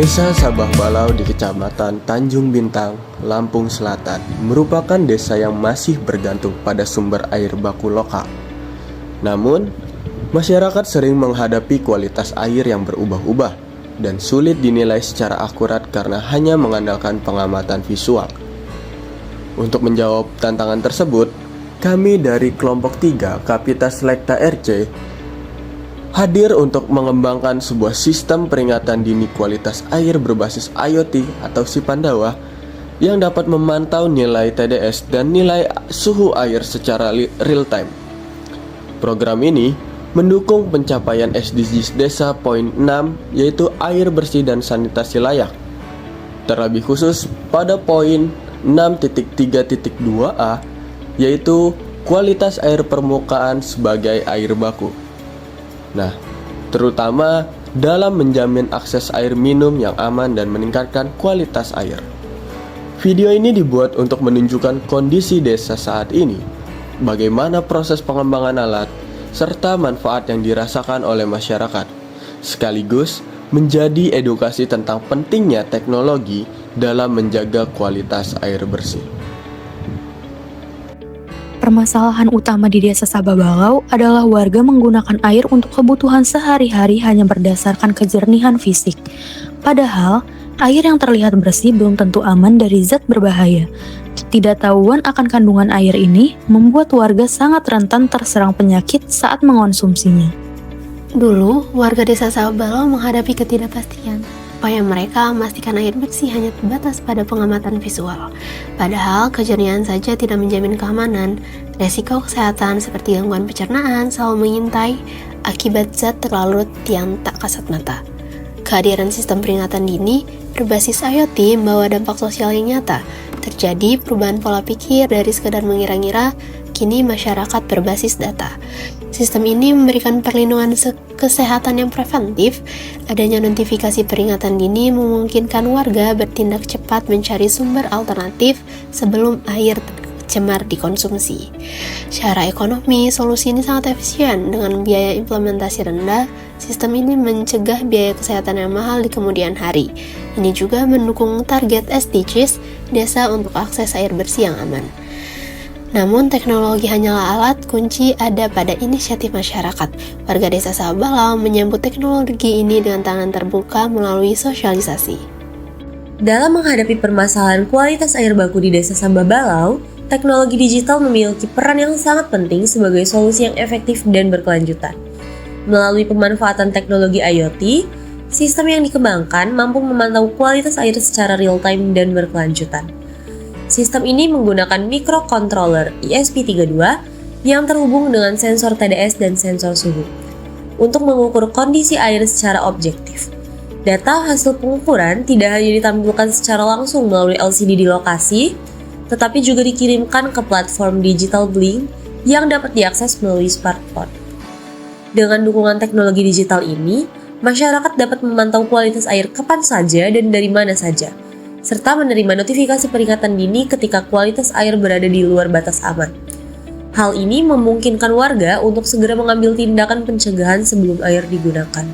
Desa Sabah Balau di Kecamatan Tanjung Bintang, Lampung Selatan merupakan desa yang masih bergantung pada sumber air baku lokal. Namun, masyarakat sering menghadapi kualitas air yang berubah-ubah dan sulit dinilai secara akurat karena hanya mengandalkan pengamatan visual. Untuk menjawab tantangan tersebut, kami dari kelompok 3 Kapita Selekta RC hadir untuk mengembangkan sebuah sistem peringatan dini kualitas air berbasis IoT atau Sipandawa yang dapat memantau nilai TDS dan nilai suhu air secara real time. Program ini mendukung pencapaian SDGs Desa Poin 6 yaitu air bersih dan sanitasi layak. Terlebih khusus pada poin 6.3.2a yaitu kualitas air permukaan sebagai air baku. Nah, terutama dalam menjamin akses air minum yang aman dan meningkatkan kualitas air. Video ini dibuat untuk menunjukkan kondisi desa saat ini, bagaimana proses pengembangan alat, serta manfaat yang dirasakan oleh masyarakat, sekaligus menjadi edukasi tentang pentingnya teknologi dalam menjaga kualitas air bersih. Permasalahan utama di Desa Sabah Balau adalah warga menggunakan air untuk kebutuhan sehari-hari hanya berdasarkan kejernihan fisik. Padahal, air yang terlihat bersih belum tentu aman dari zat berbahaya. Ketidaktahuan akan kandungan air ini membuat warga sangat rentan terserang penyakit saat mengonsumsinya. Dulu, warga Desa Sabah Balau menghadapi ketidakpastian. Upaya mereka memastikan air bersih hanya terbatas pada pengamatan visual. Padahal, kejernihan saja tidak menjamin keamanan. Resiko kesehatan seperti gangguan pencernaan selalu mengintai akibat zat terlarut yang tak kasat mata. Kehadiran sistem peringatan dini berbasis IoT membawa dampak sosial yang nyata. Terjadi perubahan pola pikir dari sekadar mengira-ngira, kini masyarakat berbasis data. Sistem ini memberikan perlindungan kesehatan yang preventif. Adanya notifikasi peringatan dini memungkinkan warga bertindak cepat mencari sumber alternatif sebelum air tercemar dikonsumsi. Secara ekonomi, solusi ini sangat efisien. Dengan biaya implementasi rendah, sistem ini mencegah biaya kesehatan yang mahal di kemudian hari. Ini juga mendukung target SDGs desa untuk akses air bersih yang aman. Namun teknologi hanyalah alat, kunci ada pada inisiatif masyarakat. Warga Desa Sabah Balau menyambut teknologi ini dengan tangan terbuka melalui sosialisasi. Dalam menghadapi permasalahan kualitas air baku di Desa Sabah Balau, teknologi digital memiliki peran yang sangat penting sebagai solusi yang efektif dan berkelanjutan. Melalui pemanfaatan teknologi IoT, sistem yang dikembangkan mampu memantau kualitas air secara real-time dan berkelanjutan. Sistem ini menggunakan microcontroller ESP32 yang terhubung dengan sensor TDS dan sensor suhu untuk mengukur kondisi air secara objektif. Data hasil pengukuran tidak hanya ditampilkan secara langsung melalui LCD di lokasi, tetapi juga dikirimkan ke platform digital Blink yang dapat diakses melalui smartphone. Dengan dukungan teknologi digital ini, masyarakat dapat memantau kualitas air kapan saja dan dari mana saja, serta menerima notifikasi peringatan dini ketika kualitas air berada di luar batas aman. Hal ini memungkinkan warga untuk segera mengambil tindakan pencegahan sebelum air digunakan.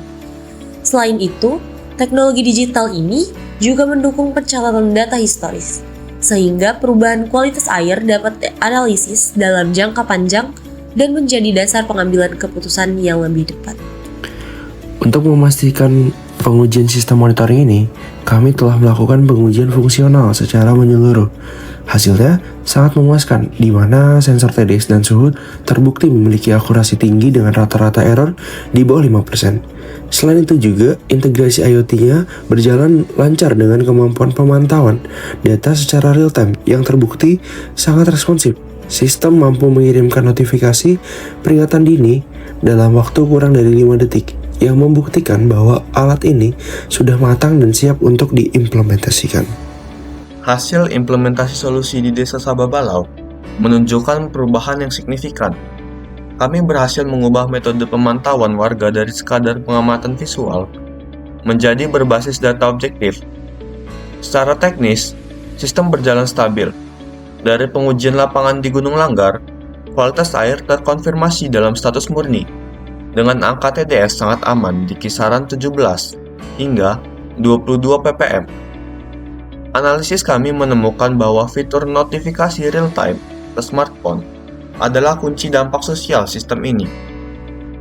Selain itu, teknologi digital ini juga mendukung pencatatan data historis, sehingga perubahan kualitas air dapat dianalisis dalam jangka panjang dan menjadi dasar pengambilan keputusan yang lebih tepat. Untuk memastikan pengujian sistem monitoring ini, kami telah melakukan pengujian fungsional secara menyeluruh. Hasilnya sangat memuaskan, di mana sensor TDS dan suhu terbukti memiliki akurasi tinggi dengan rata-rata error di bawah 5%. Selain itu juga, integrasi IoT-nya berjalan lancar dengan kemampuan pemantauan data secara real-time yang terbukti sangat responsif. Sistem mampu mengirimkan notifikasi peringatan dini dalam waktu kurang dari 5 detik, yang membuktikan bahwa alat ini sudah matang dan siap untuk diimplementasikan. Hasil implementasi solusi di Desa Sabah Balau menunjukkan perubahan yang signifikan. Kami berhasil mengubah metode pemantauan warga dari sekadar pengamatan visual menjadi berbasis data objektif. Secara teknis, sistem berjalan stabil. Dari pengujian lapangan di Gunung Langgar, kualitas air terkonfirmasi dalam status murni, dengan angka TDS sangat aman di kisaran 17 hingga 22 ppm. Analisis kami menemukan bahwa fitur notifikasi real-time ke smartphone adalah kunci dampak sosial sistem ini.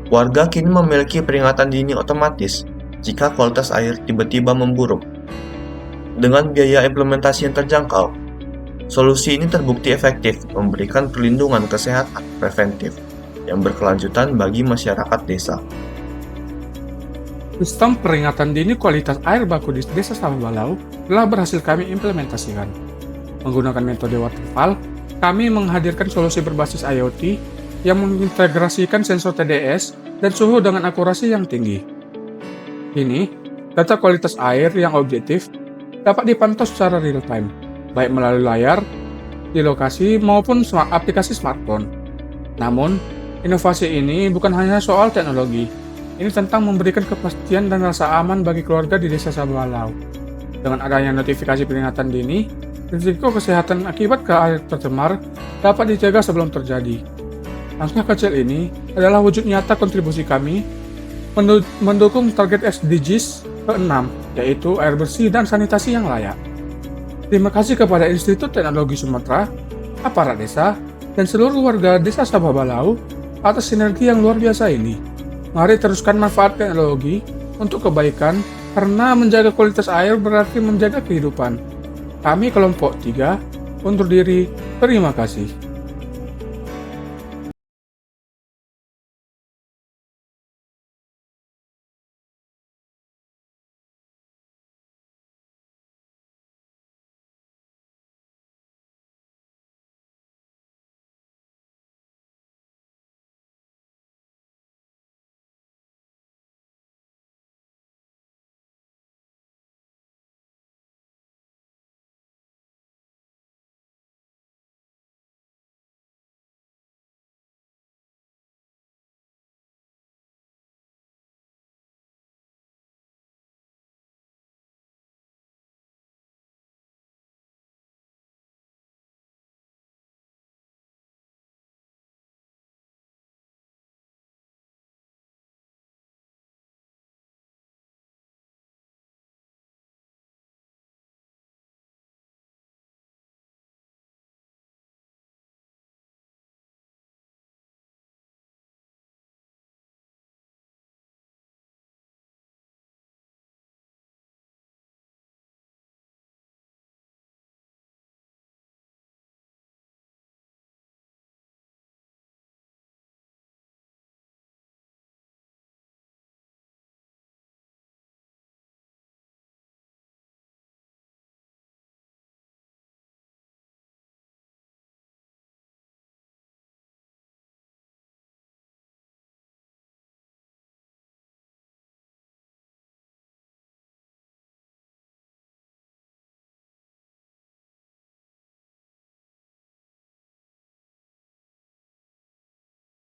Warga kini memiliki peringatan dini otomatis jika kualitas air tiba-tiba memburuk. Dengan biaya implementasi yang terjangkau, solusi ini terbukti efektif memberikan perlindungan kesehatan preventif yang berkelanjutan bagi masyarakat desa. Sistem peringatan dini kualitas air baku di Desa Sababalau telah berhasil kami implementasikan. Menggunakan metode waterfall, kami menghadirkan solusi berbasis IoT yang mengintegrasikan sensor TDS dan suhu dengan akurasi yang tinggi. Kini, data kualitas air yang objektif dapat dipantau secara real-time, baik melalui layar, di lokasi, maupun aplikasi smartphone. Namun, inovasi ini bukan hanya soal teknologi. Ini tentang memberikan kepastian dan rasa aman bagi keluarga di Desa Sababalau. Dengan adanya notifikasi peringatan dini, risiko kesehatan akibat ke air tercemar dapat dijaga sebelum terjadi. Langkah kecil ini adalah wujud nyata kontribusi kami mendukung target SDGs ke-6, yaitu air bersih dan sanitasi yang layak. Terima kasih kepada Institut Teknologi Sumatera, aparat desa, dan seluruh warga Desa Sababalau atas sinergi yang luar biasa ini. Mari teruskan manfaat teknologi untuk kebaikan, karena menjaga kualitas air berarti menjaga kehidupan. Kami kelompok 3 undur diri. Terima kasih.